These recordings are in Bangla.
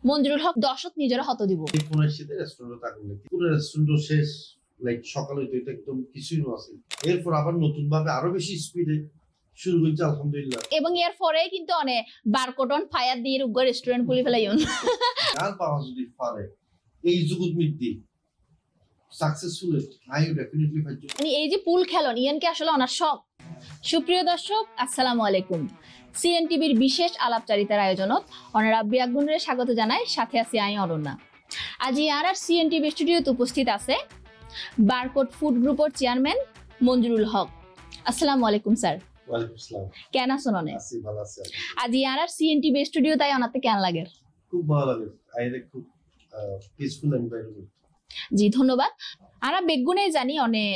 মঞ্জুরুল হক দর্শক নিজেরা হত দিব ফোনের সাথে রেস্টুরেন্টে থাকলে পুরো রেস্টুরেন্ট শেষ লাইক সকালে তো এটা একদম কিছুই আছে এরপর আবার নতুন ভাবে আরো বেশি স্পিডে শুরু হয়েছে আলহামদুলিল্লাহ এবং এর পরে কিন্তু অনেক বারকোডন ফায়ার দিয়ে উগ্র রেস্টুরেন্ট খুলে ফেলাইন গান পাওয়া যদি পারে এই জগৎ মিদ্দি সাকসেসফুল আই ডেফিনেটলি ফাইট এই যে পুল খেলন ইয়ানকে আসলে অনার শখ। সুপ্রিয় দর্শক আসসালামু আলাইকুম, সিএনটিভির বিশেষ আলাপচারিতার আয়োজনত অনার আব্বি আগুনরে স্বাগত জানাই, সাথে আছি আমি অরণ্যা। আজ আর সিএনটিভি স্টুডিওতে উপস্থিত আছে বারকোড ফুড গ্রুপের চেয়ারম্যান মঞ্জুরুল হক। আসসালামু আলাইকুম স্যার। ওয়ালাইকুম আসসালাম। কেন আছেন? অনেক আছি, ভালো আছি। আজ আর সিএনটিভি স্টুডিও তাই অনাতে কেন লাগে? খুব ভালো লাগে, আইরে খুব পিসফুল এনভায়রনমেন্ট। জি ধন্যবাদ। আমরা বেগুনে জানি অনেক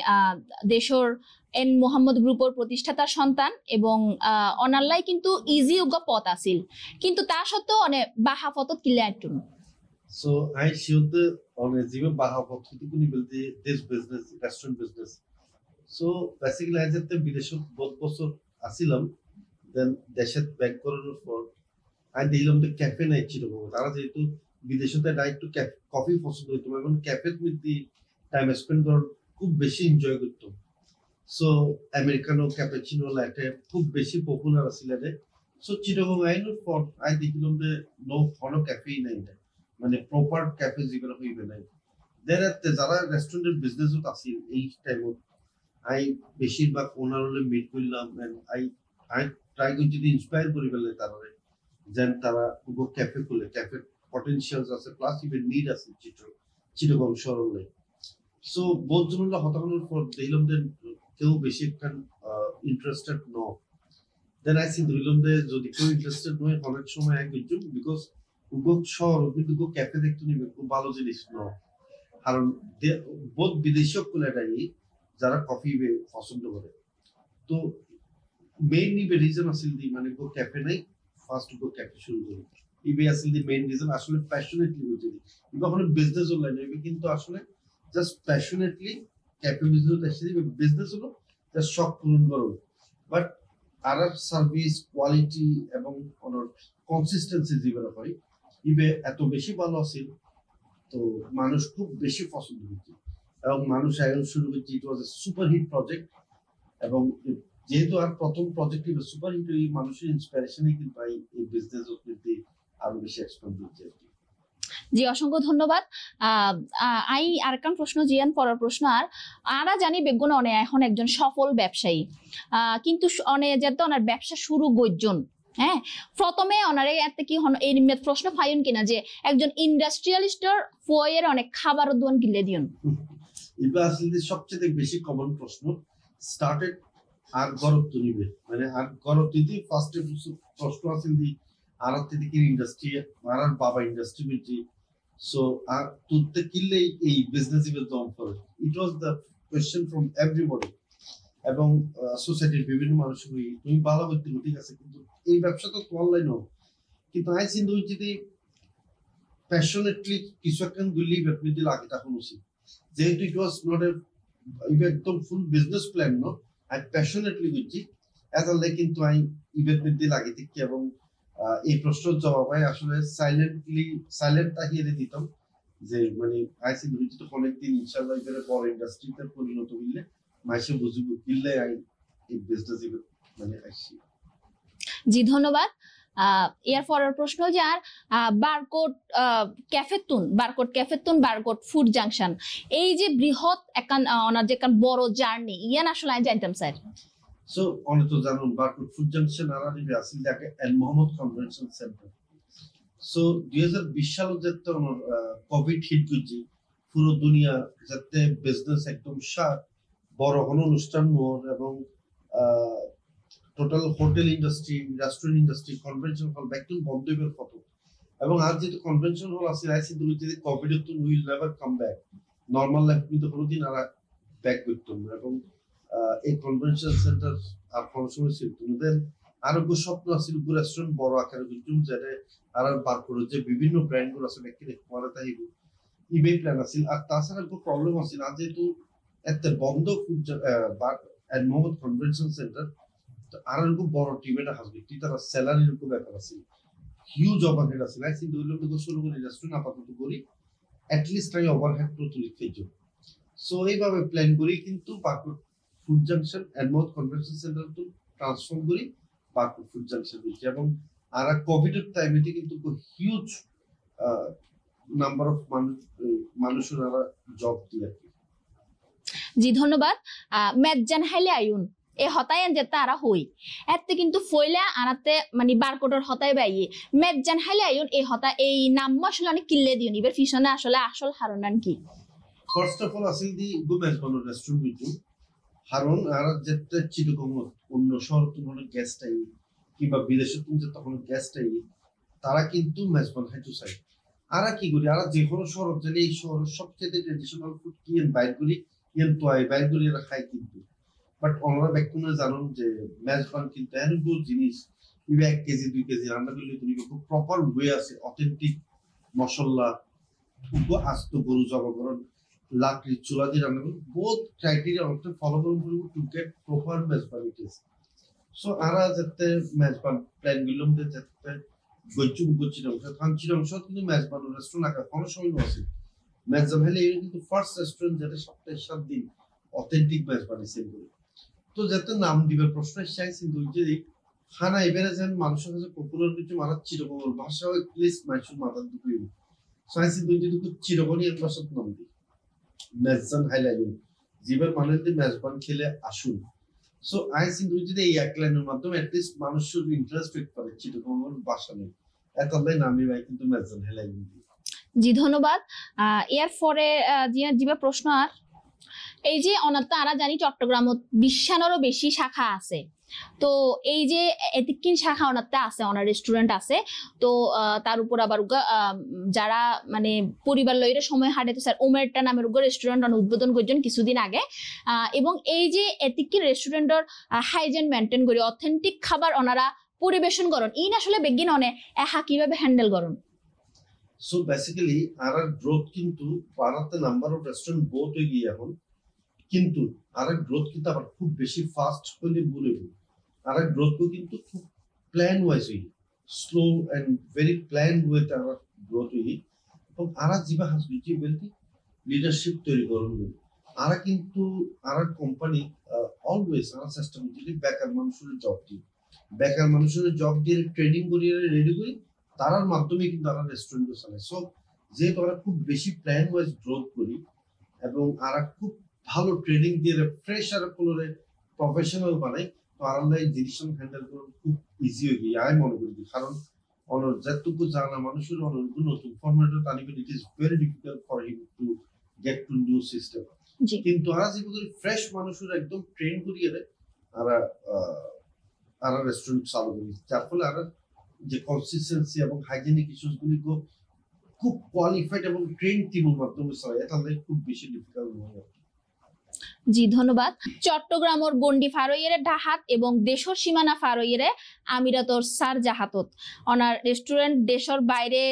দেশর এন মোহাম্মদ গ্রুপের প্রতিষ্ঠাতার সন্তান এবং অনাল্লাই কিন্তু ইজি উগ্র পথ আছিল, কিন্তু তা সত্ত্বেও অনেক বাহাফত কিলে আইটুন। So I showed the on a zero baha of this business, restaurant business. So basically, I said the bidesh both bosor asilam, then deshet back koroner for I dilam the cafe night chilo. Tara jehetu bideshote direct to coffee possible to এবং cafe with the time spent করার খুব বেশি এনজয় করতাম। So Americano cappuccino latte খুব বেশি পপুলার আছিল রে। So Chittagong Aino for I দেখিলাম যে নো কোনো ক্যাফে নাই, মানে প্রপার ক্যাফে যেগুলো হইবে নাই। দেরাতে যারা রেস্টুরেন্টের বিজনেসত আছে এই টাইমত আই বেশিরভাগ ওনার হলে মিট করলাম এন্ড আই ট্রাই করছি যদি ইন্সপায়ার করি ফেলে তারা যেন তারা পুরো ক্যাফে খুলে, ক্যাফে পটেনশিয়ালস আছে প্লাস ইভেন নিড আছে চিটাগং শহরে। সো বহুত জনরা হতাশার পর দেখলাম যে কেউ বেশি একটা ইন্টারেস্টেড ন। দেন আই সি ধরলাম যে যদি কেউ ইন্টারেস্টেড নয় অনেক সময় এক একজন বিকজ উগোক শহর কিন্তু ক্যাফে দেখতে নিবে খুব ভালো জিনিস ন, কারণ বহুত বিদেশি কুলেটাই যারা কফি পছন্দ করে। তো মেইন নিবে রিজন আসল দি মানে গো ক্যাফে নাই ফার্স্ট গো ক্যাফে শুরু করি ইবে আসল দি মেইন রিজন আসলে প্যাশনেটলি বলছি ইবে কোনো বিজনেস অনলাইন হইবে কিন্তু আসলে জাস্ট প্যাশনেটলি ক্যাফে বিজনেস আসলে বিজনেস হলো জাস্ট শখ পূরণ করো, বাট আর সার্ভিস কোয়ালিটি এবং ওনার কনসিস্টেন্সি যেগুলো হয় ইবে এত বেশি ভালো আছে তো মানুষ খুব বেশি পছন্দ করছে এবং মানুষ আয়োজন শুরু করছে। ইট ওয়াজ এ সুপার হিট প্রজেক্ট এবং যেহেতু আর প্রথম প্রজেক্ট হিট সুপার হিট এই মানুষের ইন্সপিরেশনে কিন্তু এই বিজনেস করতে আরো বেশি এক্সপ্যান্ড করছে। জি অসংখ্য ধন্যবাদ। আই আরেকটা প্রশ্ন জিয়ান পরের প্রশ্ন আমরা জানি বেগুন অনে এখন একজন সফল ব্যবসায়ী, কিন্তু অনে যেত ওনার ব্যবসা শুরু গজ্জন। হ্যাঁ, প্রথমে ওনারে এত কি এই প্রশ্ন পাইন কিনা যে একজন ইন্ডাস্ট্রিয়ালিস্টর ফয়ের অনেক খাবার দোকান কিলে দিন। এটা আসলে সবচেয়ে বেশি কমন প্রশ্ন। স্টার্টেড আর গরত নিবে মানে আর গরত দিদি ফার্স্টে প্রশ্ন আছে দি আর থেকে ইন্ডাস্ট্রি আর বাবা ইন্ডাস্ট্রি মিটি। সো আর তুতে কিলে এই বিজনেস ইভেল দম for it was the question from everybody এবং সোসাইটির বিভিন্ন মানুষ তুমি ভালো করতে ঠিক আছে কিন্তু এই ব্যবসা তো অনলাইন হোক, কিন্তু আই সিন দুই যদি প্যাশনেটলি কিছু একটা গুলি আপনি দিলে আগে তখন উচিত যেহেতু ইট ওয়াজ নট এ একদম full business plan no I passionately বুঝছি এজ আ লে কিন্তু আই ইভেন্ট দিলে আগে থেকে এবং এই প্রশ্নের জবাব হয় আসলে সাইলেন্ট তাকিয়ে দিতাম যে মানে আই সিন দুই তো অনেকদিন ইনশাল্লাহ এবারে বড় ইন্ডাস্ট্রিতে পরিণত হইলে মাসে বুঝবো কিনলে এই বিজনেস মানে আসছি। জি ধন্যবাদ। এর পরের প্রশ্ন যে আর বারকোড ক্যাফেতুন বারকোড ফুড জাংশন এই যে বৃহৎ একান অনার যে একান বড় জার্নি ইয়ান আসলে আমি জানতাম স্যার। সো অনেক তো জানুন বারকোড ফুড জাংশন আর দিবে আসলে যাকে এল মোহাম্মদ কনভেনশন সেন্টার। সো 2020 সালে যেতে কোভিড হিট করছে পুরো দুনিয়া যাতে বিজনেস একদম বড় কোনো অনুষ্ঠান মোর এবং total hotel industry restaurant industry convention hall একদম বন্ধ হইবার কত এবং আর যেহেতু কনভেনশন হল আছে আইসি দুই যদি কোভিড তো will never come back normal life কিন্তু কোনোদিন আর ব্যাক করতাম না এবং এই কনভেনশন সেন্টার আর কোনো সময় ছিল দেন আরোগ্য স্বপ্ন আছে রেস্টুরেন্ট বড় আকারে কিন্তু যেটা আর বার করে যে বিভিন্ন ব্র্যান্ড গুলো আছে ব্যক্তি করে তাই ইবে প্ল্যান আছে। আর তাছাড়া একটু প্রবলেম আছে না যেহেতু এত বন্ধ মোহাম্মদ কনভেনশন সেন্টার আর খুব বড় টিম এটা হাসবে কি তারা স্যালারির খুব ব্যাপার আছে। হিউজ ওভারহেড আছে না কিন্তু ওইগুলো থেকে শুরু করে রেস্টুরেন্ট আপাতত করি অ্যাটলিস্ট আমি ওভারহেড তো তুলি খেয়েছি সো এইভাবে প্ল্যান করি কিন্তু বারকোড ফুড জাংশন এনমোথ কনভেনশন সেন্টার তো ট্রান্সফর্ম করি বারকোড ফুড জাংশন হয়েছে এবং আর কোভিডের টাইমে কিন্তু হিউজ নাম্বার অফ মানুষের জব দিয়ে জি ধন্যবাদ মেজান হাইলে আয়ুন এ হতায়ন যে তারা হই এতে কিন্তু ফইলা আনাতে মানে বারকোডের হতায় বাইয়ে মেজান হাইলে আয়ুন এই হতা এই নাম আসলে অনেক কিল্লে দিও নিবার পিছনে আসলে আসল হারনান কি ফার্স্ট অফ অল আসিল দি গুমেজ বনো রেস্টুরেন্ট বিটু হারন আর যেতে চিটকম অন্য শহর তুলনায় গেস্ট আই কিংবা বিদেশে তুমি যে তখন গেস্ট আই তারা কিন্তু মেজবান হাইটু চাই আর কি করি আর যে কোনো শহর গেলে এই শহর সবচেয়ে ট্রেডিশনাল ফুড কি বাইর করি ইয়ান তো বাইর করি এরা খাই কিন্তু বাট ওনারা ব্যক্তিরা জানুন যে মেজবান কিন্তু এরকম জিনিস ইভে 1 কেজি 2 কেজি রান্না করলে তুমি খুব প্রপার ওয়ে আছে অথেন্টিক মশলা খুব আস্ত গরু জবাকরণ লাকড়ি চুলা দিয়ে রান্না করুন বোথ ক্রাইটেরিয়া অনেকটা ফলো করুন to get proper mezban taste so আরা যাতে মেজবান প্ল্যান গুলো যাতে গজ্জু গজ্জি অংশ খাঞ্চি অংশ কিন্তু মেজবান রেস্টুরেন্ট আকার কোনো সময় আছে মেজবান হলে কিন্তু ফার্স্ট রেস্টুরেন্ট যেটা সপ্তাহে 7 দিন অথেন্টিক মেজবান সেল করে তো যাতে নাম দিবার প্রশ্ন চাইছি দুই যে খানা এবারে যেন মানুষের কাছে পপুলার কিছু মারার চিরকম ভাষাও প্লিজ মানুষের মাথার দুপুরি সাইন্সি দুই যদি চিরকমই এক ভাষার নাম দিই মেজবান হাইলাইট জীবের মানুষ মেজবান খেলে আসুন সো আইসি দুই যদি এই এক লাইনের মাধ্যমে অ্যাটলিস্ট মানুষের ইন্টারেস্ট পেট করে চিরকম ভাষা নেই এতলাই নামই ভাই কিন্তু মেজবান হাইলাইট জি ধন্যবাদ এর পরে জিবা প্রশ্ন আর এই যে অনাত্তা আরা জানি চট্টগ্রামত 20 বেশি শাখা আছে তো এই যে এতিকিন শাখা অনাত্তা আছে অনার রেস্টুরেন্ট আছে তো তার উপর আবার যারা মানে পরিবার লইরে সময় হাঁটাতে স্যার ওমেরটা নামের রেস্টুরেন্ট উদ্বোধন করছেন কিছুদিন আগে এবং এই যে এতিকিন রেস্টুরেন্টর হাইজেন মেনটেন করি অথেন্টিক খাবার ওনারা পরিবেশন করেন ইন আসলে বেগিন অনে এহা কিভাবে হ্যান্ডেল করেন সো বেসিক্যালি আর গ্রোথ কিন্তু ভারতে নাম্বার অফ রেস্টুরেন্ট বহুত হয়ে গিয়ে এখন কিন্তু আর গ্রোথ কিন্তু আবার খুব বেশি ফাস্ট হলে বলে আর গ্রোথ কিন্তু খুব প্ল্যান ওয়াইজ হই স্লো এন্ড ভেরি প্ল্যান ওয়েতে আর গ্রোথ হই এবং আর জিবা হাসবিটি বলতে লিডারশিপ তৈরি করুন আর কিন্তু আর কোম্পানি অলওয়েজ আর সিস্টেম যদি বেকার মানুষের জব দিই বেকার মানুষের জব দিয়ে ট্রেনিং করিয়ে রেডি করি তার মাধ্যমে কিন্তু আমরা রেস্টুরেন্ট চালাই সো যেহেতু আমরা খুব বেশি প্ল্যান ওয়াইজ গ্রোথ করি এবং আর খুব ভালো ট্রেনিং দিয়ে ফ্রেশ আর কোলোরে প্রফেশনাল বানাই তো আরামদায়ী ডিসিশন হ্যান্ডেল করা খুব ইজি হয়ে গিয়ে আমি মনে করি কারণ অনর যতটুকু জানা মানুষের অনর নতুন ফর্মেটে টানিবেন it is very difficult for him to get to new system কিন্তু আর যেগুলো ফ্রেশ মানুষের একদম ট্রেন করিয়ে দেয় আর রেস্টুরেন্ট চালু করি যার ফলে আর যে কনসিস্টেন্সি এবং হাইজেনিক ইস্যুস গুলি খুব কোয়ালিফাইড এবং ট্রেন টিমের মাধ্যমে চালায় তাহলে খুব বেশি ডিফিকাল্ট নয় জি ধন্যবাদ চট্টগ্রামর গন্ডি ফারইয়ের ঢাহাত এবং দেশর সীমানা ফারইয়ের আমিরাতর সার জাহাতত অনার রেস্টুরেন্ট দেশর বাইরে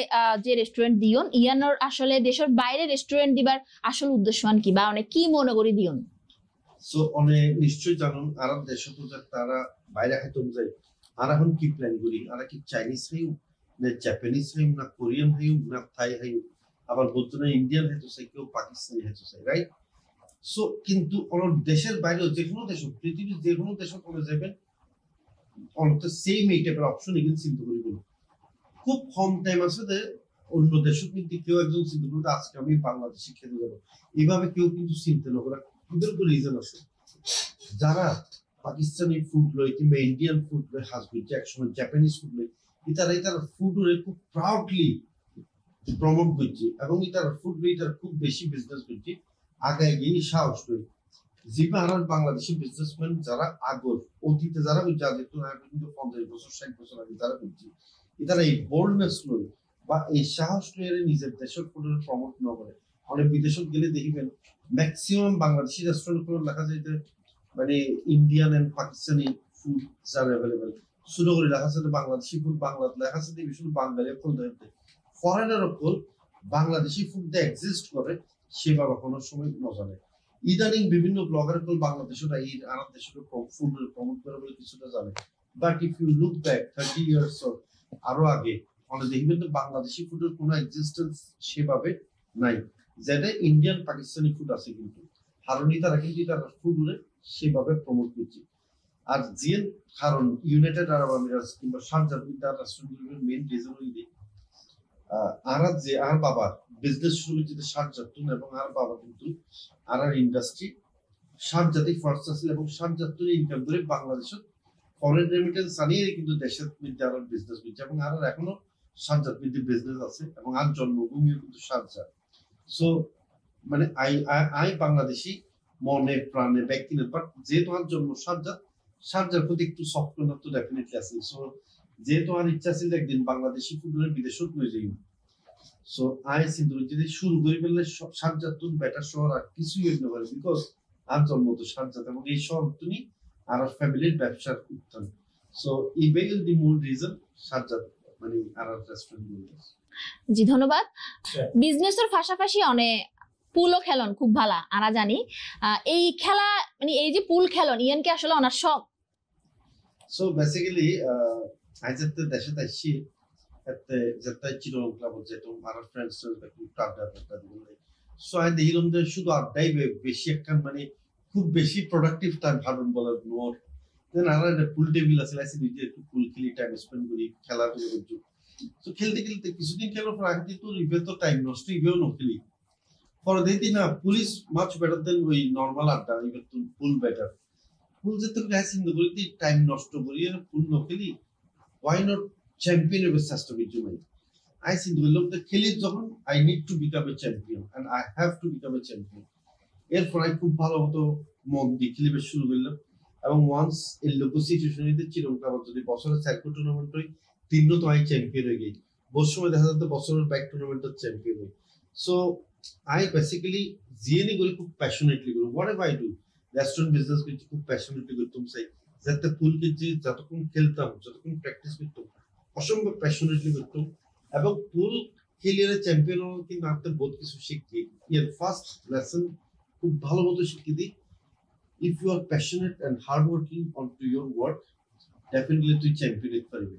যে রেস্টুরেন্ট দিয়ন ইয়ানোর আসলে দেশর বাইরে রেস্টুরেন্ট দিবার আসল উদ্দেশ্যমান কি বা অনেক কি মনে করি দিয়ন সো অনেক নিশ্চয়ই জানুন আরব দেশে তো তারা বাইরে খাইতে যায় আর এখন কি প্ল্যান করি আর কি চাইনিজ হাইউ না জাপানিজ হাইউ না কোরিয়ান হাইউ না থাই হাইউ আবার বলতো না ইন্ডিয়ান হাইতো চাই কেউ পাকিস্তানি হাইতো চাই রাইট সো কিন্তু অন্য দেশের বাইরে যে কোনো দেশ পৃথিবীর যে কোনো দেশে চলে যাবেন অনেক সেম এই টাইপের অপশন এখানে চিন্তা করি খুব কম টাইম আছে যে অন্য দেশে কিন্তু কেউ একজন চিন্তা করবে আজকে আমি বাংলাদেশে খেতে যাবো এইভাবে কেউ কিন্তু চিন্তা না করে ওদের তো রিজন আছে যারা পাকিস্তানি ফুড লয় কিংবা ইন্ডিয়ান ফুড লয় হাজবেন্ড একসময় জাপানিজ ফুড লয় তারা ফুড খুব প্রাউডলি প্রমোট করছে এবং তারা ফুড তারা খুব বেশি বিজনেস করছে আগে গিয়ে সাহস নেই জিপে আর বাংলাদেশি বিজনেসম্যান যারা আগর অতীতে যারা যাদের কিন্তু 50 বছর 60 বছর আগে যারা করছে তারা এই বোল্ডনেস নয় বা এই সাহস নিয়ে নিজের দেশের ফুডের প্রমোট না করে অনেক বিদেশে গেলে দেখবেন ম্যাক্সিমাম বাংলাদেশি রেস্টুরেন্ট গুলো লেখা যায় মানে ইন্ডিয়ান এন্ড পাকিস্তানি ফুড যার অ্যাভেলেবেল শুরু করে লেখা আছে বাংলাদেশি ফুড বাংলা লেখা আছে শুধু বাঙালি ফুড ফরেনার ওপর বাংলাদেশি ফুড এক্সিস্ট করে সেভাবে কোনো সময় মজা নেই ইদানিং বিভিন্ন ব্লগার বাংলাদেশের এই আরব দেশের ফুড প্রমোট করে বলে কিছুটা জানে but if you look back 30 years আরো আগে অনেক দেখবেন বাংলাদেশি ফুডের কোনো এক্সিস্টেন্স সেভাবে নাই, যেটা ইন্ডিয়ান পাকিস্তানি ফুড আছে, কিন্তু হারুনি তারা কিন্তু তারা ফুড সেভাবে প্রমোট করছে। আর জিএন কারণ ইউনাইটেড আরব আমিরাত কিংবা শারজাহ তার রেস্টুরেন্টগুলোর মেইন রিজন হইলে আর বাবা বিজনেস শুরু করছে শারজাহ এবং আর বাবা কিন্তু আর ইন্ডাস্ট্রি শারজাহতে ফার্স্ট আছে এবং শারজাহ ইনকাম করে বাংলাদেশের ফরেন রেমিটেন্স আনিয়ে কিন্তু দেশের মধ্যে আরো বিজনেস করছে এবং আর এখনো শারজাহ মধ্যে বিজনেস আছে এবং আর জন্মভূমিও কিন্তু শারজাহ। সো মানে আই বাংলাদেশি মনে প্রাণে ব্যক্তিগত, বাট যেহেতু আর জন্ম শারজাহর প্রতি একটু সফট কর্নার তো ডেফিনেটলি আছে। সো যেহেতু আর ইচ্ছা ছিল একদিন বাংলাদেশি ফুটবলের বিদেশত নিয়ে যাই, সো আই চিন্তা যদি শুরু করে ফেললে শারজাহ বেটার শহর আর কিছুই হইতে পারে, বিকজ আর জন্ম তো শারজাহ এবং এই শহর তুমি আর ফ্যামিলির ব্যবসার উত্থান। সো এই দি মূল রিজন শারজাহ মানে আর রেস্টুরেন্ট। জি ধন্যবাদ। বিজনেসের পাশাপাশি অনেক পুলও খেলন খুব ভালো আরা জানি, এই খেলা মানে এই যে পুল খেলন ইয়ানকে আসলে অনার শখ। সো বেসিক্যালি আই যেতে দেশে তাইছি এতে যেতে চিরং ক্লাব যেত আর ফ্রেন্ডস একটু আড্ডা দিলে। সো আই দেখিলাম যে শুধু আড্ডাই বেশি একখান মানে খুব বেশি প্রোডাক্টিভ টাইম ভাবুন বলার নোর দেন আর একটা পুল টেবিল আছে লাইসি নিজে একটু পুল খেলি টাইম স্পেন্ড করি খেলাধুলা করছি। তো খেলতে খেলতে কিছুদিন খেলার পর আগে তো ইভে তো টাইম নষ্ট ইভেও ন খেলি পরে দেখি না পুলিশ মাছ বেটার দেন ওই নর্মাল আড্ডা ইভে তো পুল বেটার পুল যেতে চিন্তা করি টাইম নষ্ট করি পুল ন খেলি ওয়াই নট চ্যাম্পিয়ন হবে চেষ্টা করছি মানে আই চিন্তা করলাম যে খেলি যখন I need to become a champion and I have to become a champion. এরপর আমি খুব ভালো মতো মন দিয়ে খেলিবে শুরু করলাম এবং ওয়ান্স এই লোকাল সিচুয়েশনে চিরঙ্কা যদি বছরের সার্কেল টুর্নামেন্ট হয় তিনও তো আমি চ্যাম্পিয়ন হয়ে গেই, বহু সময় দেখা যাচ্ছে বছরের ব্যাক টুর্নামেন্টের চ্যাম্পিয়ন হই। সো আই বেসিক্যালি জিএনই করি খুব প্যাশনেটলি করি, what ever I do restaurant business করছি খুব প্যাশনেটলি করতাম চাই যাতে ফুল কেজি যতক্ষণ খেলতাম যতক্ষণ প্র্যাকটিস করতাম অসম্ভব প্যাশনেটলি করতাম এবং ফুল খেলিয়ে চ্যাম্পিয়ন হওয়ার কিন্তু আমাদের বহুত কিছু শিখি। ইয়ার ফার্স্ট লেসন খুব ভালো মতো শিখিয়ে দিই, if you are passionate and hardworking onto your work definitely তুই চ্যাম্পিয়ন হতে পারবি।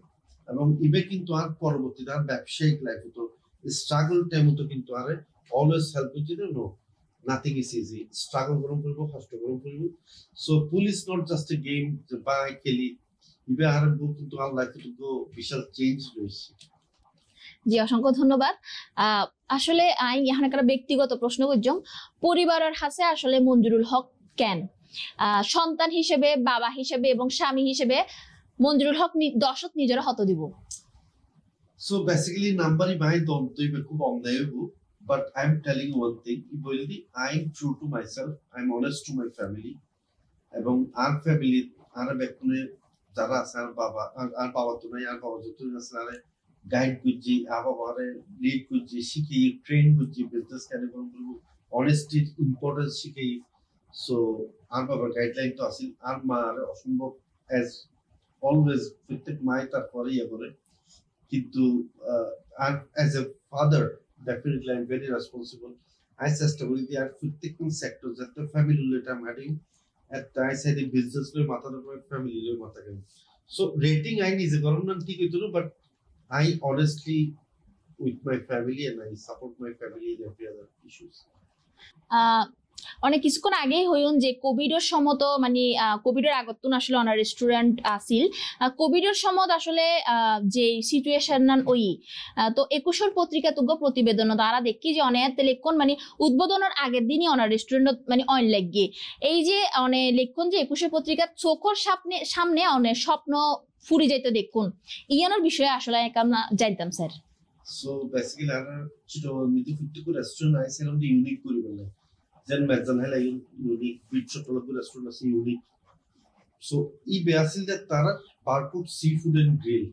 এবং ইবে কিন্তু আর পরবর্তীতে আর ব্যবসায়িক লাইফ হতো স্ট্রাগল টাইম হতো কিন্তু আর অলওয়েজ হেল্প করছি no nothing is easy, struggle গরম করবো কষ্ট গরম করবো। So pool is not just a game যে বাই খেলি ইবে আর কিন্তু আর লাইফে কিন্তু বিশাল চেঞ্জ রয়েছে। জি অসংখ্য ধন্যবাদ। আসলে আই এখন একটা ব্যক্তিগত প্রশ্ন করছম পরিবারের কাছে আসলে মঞ্জুরুল হক কেন সন্তান হিসেবে বাবা হিসেবে এবং স্বামী হিসেবে মঞ্জুরুল হক দর্শক নিজের হত দিব। সো বেসিক্যালি নাম্বারই বাই দম তুই খুব অন্যায় হবো, but I am telling one thing বলি I am true to myself, I am honest to my family এবং আর ফ্যামিলি আর বেকুনে যারা আছে আর বাবা তো নাই আর বাবা যত আছে আর গাইড করছি আর বাবারে লিড করছি শিখি ট্রেন করছি বিজনেস কেন করবো অনেস্টির ইম্পর্টেন্স শিখি। সো আর বাবার গাইডলাইন তো আছে আর মা আর অসম্ভব অ্যাজ অলওয়েজ প্রত্যেক মাই তারপরে ইয়ে করে কিন্তু আর as a father definitely I am very responsible. I চেষ্টা করি যে আর প্রত্যেক সেক্টর যাতে family related I am heading একটা আই সাইড বিজনেস লই মাথার উপর ফ্যামিলি লই মাথা কেন। সো রেটিং আই নিজে করুন না ঠিক হইতো না, but I honestly with my family and I support my family in every other issues. অনেক কিছুক্ষণ আগেই হইন যে কোভিডের সমত মানে কোভিডের আগতুন আসলে অনার রেস্টুরেন্ট আসিল কোভিডের সমত আসলে যে সিচুয়েশন ওই তো 21 পত্রিকা তুগ প্রতিবেদন দ্বারা দেখি যে অনেক লেখন মানে উদ্বোধনের আগের দিনই অনার রেস্টুরেন্ট মানে অন লাগে এই যে অনেক লেখন যে 21 পত্রিকা চোখর সামনে অনেক স্বপ্ন ফুরি যাইতে দেখুন ইয়ানোর বিষয়ে আসলে আমরা জানতাম স্যার। সো বেসিক্যালি আর চিটো মিদি ফুটকু রেস্টুরেন্ট আইছিলাম দি ইউনিক করি বলে যেন মেজান হেলা ইউনিক বিট চকলেট রেস্টুরেন্ট আছে ইউনিক। সো ই বেসিল যে তারা বারপুট সি ফুড এন্ড গ্রিল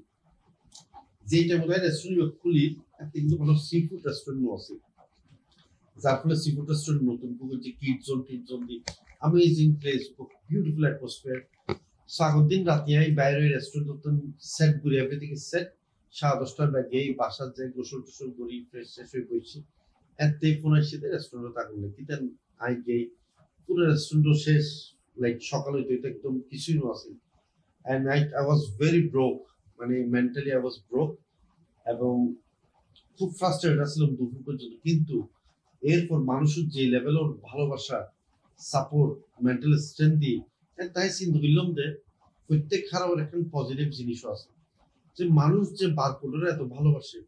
যেটা মনে হয় রেস্টুরেন্ট খুলি কিন্তু কোনো সি ফুড রেস্টুরেন্ট আছে যার ফলে সি ফুড রেস্টুরেন্ট নতুন করে যে কিড জোন দি অ্যামেজিং প্লেস বিউটিফুল অ্যাটমসফিয়ার। সাগরদিন রাতে আই বাইরে রেস্টুরেন্ট সেট ঘুরে এভরিথিং ইজ সেট 10:30টার ব্যাগে বাসার যাই গোসল টোসল করি ফ্রেশ শেষ হয়ে বসছি এতে ফোন আসছে রেস্টুরেন্টে থাকুন নাকি দেন আই গে পুরো রেস্টুরেন্ট শেষ লাইক সকালে তো এটা একদম কিছুই না আছে and I was very broke মানে মেন্টালি আই ওয়াজ ব্রোক এবং খুব ফ্রাস্ট্রেটেড আসছিলাম দুপুর পর্যন্ত, কিন্তু এরপর মানুষের যে লেভেলের ভালোবাসা, সাপোর্ট, মেন্টাল স্ট্রেংথ দিয়ে তাই চিন্তা করলাম যে প্রত্যেক খারাপের একটা পজিটিভ জিনিসও আছে, যে মানুষ যে বারকোডের এত ভালোবাসে,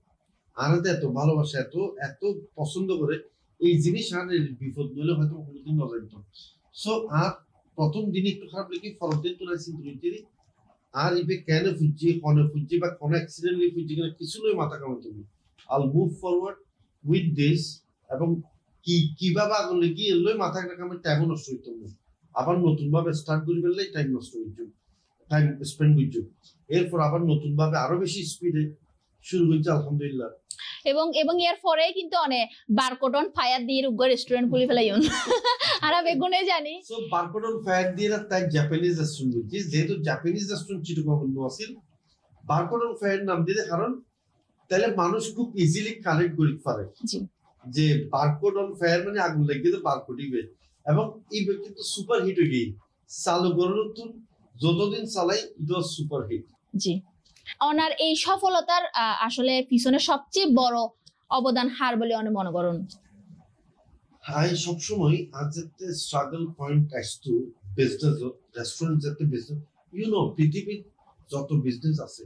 আনাতে এত ভালোবাসে, এত এত পছন্দ করে, এই জিনিস আর বিপদ নইলে হয়তো কোনোদিন নজানিত। সো আর প্রথম দিন একটু খারাপ লেগে পরের দিন তোরা চিন্তা করতে আর ইবে কেন ফুজি কোন ফুজি বা কোন অ্যাক্সিডেন্টলি ফুজি কিনা কিছু নয়, মাথা কামাই তুমি আল মুভ ফরওয়ার্ড উইথ দিস। এবং কিভাবে আগুন লেগে এলো মাথা একটা কামাই টাইম নষ্ট হইতো না, আবার নতুন ভাবে স্টার্ট করে ফেললে টাইম নষ্ট হইতো, টাইম স্পেন্ড হইতো, এরপর আবার নতুন ভাবে আরো বেশি স্পিডে শুরু হইছে আলহামদুলিল্লাহ। এবং এবং এর পরে কিন্তু অনেক বারকোড অন ফায়ার দিয়ে রুগ রেস্টুরেন্ট খুলে ফেলাইন আরা বেগুনে জানি। সো বারকোড অন ফায়ার দিয়ে তাই জাপানিজ রেস্টুরেন্ট হইছে, যেহেতু জাপানিজ রেস্টুরেন্ট চিটাগং বন্ধ আছিল, বারকোড অন ফায়ার নাম দিতে, কারণ তাহলে মানুষ খুব ইজিলি কানেক্ট করে পারে যে বারকোড অন ফায়ার মানে আগুন লাগিয়ে তো বারকোড ইবে। এবং এই কিন্তু সুপার হিট হয়ে গিয়ে চালু করার যতদিন চালাই ইট ওয়াজ সুপার হিট। জি, ওনার এই সফলতার আসলে পিছনে সবচেয়ে বড় অবদান হার বলে অনেক মনে করেন? আমি সবসময় আজ যেতে স্ট্রাগল পয়েন্ট আসতো বিজনেস, রেস্টুরেন্ট যেতে বিজনেস, পৃথিবীর যত বিজনেস আছে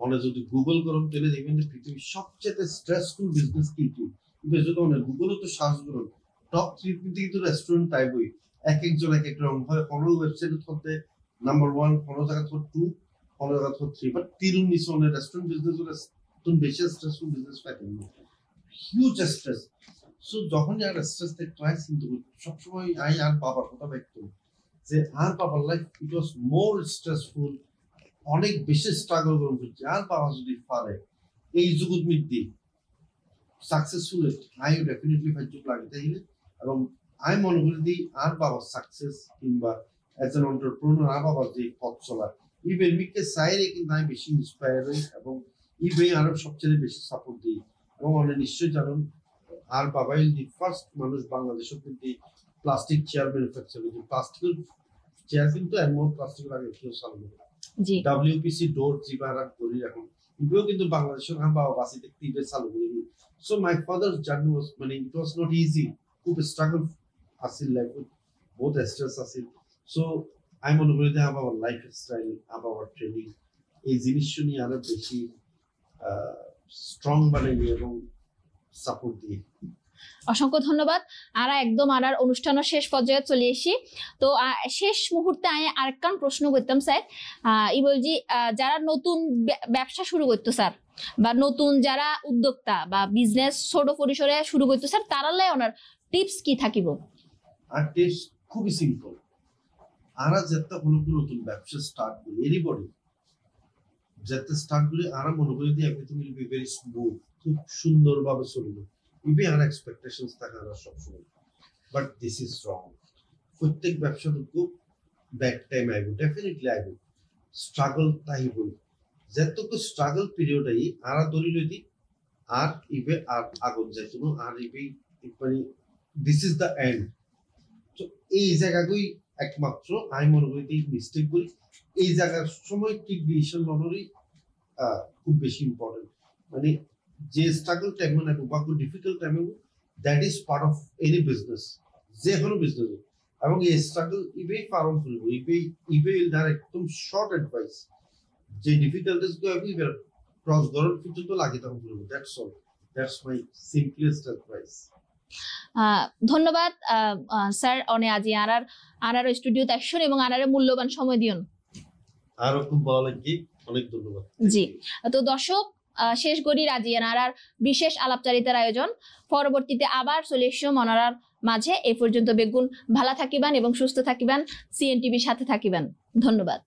অনেক যদি গুগল করুন তাহলে দেখবেন যে পৃথিবীর সবচেয়ে স্ট্রেসফুল বিজনেস কিন্তু যদি অনেক গুগলও তো সার্চ করুন, টপ 3 কিন্তু রেস্টুরেন্ট টাইপই, এক একজন এক এক রকম হয়, কোনো ওয়েবসাইটে থতে নাম্বার 1, কোনো জায়গা থত 2, কোনো জায়গা থত 3, বাট 3 নিচে অনেক রেস্টুরেন্ট বিজনেস তুমি বেশি স্ট্রেসফুল বিজনেস পাইতেন, হিউজ স্ট্রেস। সো যখনই আর স্ট্রেস ট্রাই কিন্তু সবসময় আর বাবার কথা ব্যক্ত যে আর বাবার life it was more stressful, অনেক বেশি স্ট্রাগল করুন করছে, আর বাবা যদি পারে এই জগৎ মিদ্দি সাকসেসফুল আই ডেফিনেটলি ফাইজুক লাগে তাইলে। এবং আমি মনে করি দিই আর বাবার সাকসেস কিংবা এজ এন এন্টারপ্রেনার আর বাবার যে পথ চলা ইভেন মিকে সাইরে কিন্তু আমি বেশি ইন্সপায়ার হই, এবং ইভেন আরো সবচেয়ে বেশি সাপোর্ট দিই। এবং অনেক নিশ্চয়ই জানুন আর বাবাই দি ফার্স্ট মানুষ বাংলাদেশের কিন্তু প্লাস্টিক চেয়ার ম্যানুফ্যাকচার হয়েছে, প্লাস্টিকের চেয়ার কিন্তু এমন প্লাস্টিকের আগে কেউ চালু করে WPC ডোর জিবারা করি এখন এগুলো কিন্তু বাংলাদেশের বাবা বাসি দেখতে ইবে চালু করে। So my father's journey was মানে ইট ওয়াজ নট ইজি, খুব স্ট্রাগল আসিল, লাইফ বহুত স্ট্রেস আসিল। সো আমি মনে করি যে আমার লাইফ স্টাইল, আমার ট্রেনিং এই জিনিস নিয়ে আরো বেশি স্ট্রং বানাই এবং সাপোর্ট দিয়ে। অসংখ্য ধন্যবাদ। আর একদম আর অনুষ্ঠানের শেষ পর্যায়ে চলে এসি, তো শেষ মুহূর্তে আমি আরেকটা প্রশ্ন করতাম স্যার, ই বলছি যারা নতুন ব্যবসা শুরু করতো স্যার, বা নতুন যারা উদ্যোক্তা বা বিজনেস ছোট পরিসরে শুরু করতো স্যার, তারালে ওনার টিপস কি থাকিব? আর টিপস খুবই সিম্পল, আরা যেতে কোনো নতুন ব্যবসা স্টার্ট করি এনিবডি যেতে স্টার্ট করি আরা মনে করি যে everything will be very smooth, খুব সুন্দরভাবে চলবে, ইভি আর এক্সপেকটেশনস থাকে না সবসময়, বাট দিস ইজ রং। প্রত্যেক ব্যবসা খুব ব্যাড টাইম আইব, ডেফিনেটলি আইব, স্ট্রাগল তাইব, যেতটুকু স্ট্রাগল পিরিয়ড আই আরা ধরি লইতি আর ইবে আর আগুন যাইতো না, আর ইবে মানে দিস ইজ দ্য এন্ড। তো এই জায়গাগুই একমাত্র আমি মনে করি মিস্টেক করি, এই জায়গার সময় ঠিক ডিসিশন নেওয়ারই খুব বেশি ইম্পর্টেন্ট। মানে যে স্ট্রাগল টাইম মানে বা খুব difficult time that is part of any business, যে কোনো বিজনেস। এবং এই স্ট্রাগল ইবেই পালন করব, ইবেই তার একদম শর্ট অ্যাডভাইস যে ডিফিকাল্টিস গো এভরিওয়্যার ক্রস করার পর্যন্ত লাগে তখন করব, that's all, that's my simplest advice. ধন্যবাদ স্যার অনে আজি আনার স্টুডিওতে আসুন এবং আনারে মূল্যবান সময় দিন, আরো খুব ভালো লাগে, অনেক ধন্যবাদ। জি, তো দর্শক শেষ করি রাজিয়ান আর বিশেষ আলাপচারিতার আয়োজন, পরবর্তীতে আবার চলে এসো মনারার মাঝে। এ পর্যন্ত বেগুন ভালো থাকিবেন এবং সুস্থ থাকিবেন, CNTV সাথে থাকিবেন। ধন্যবাদ।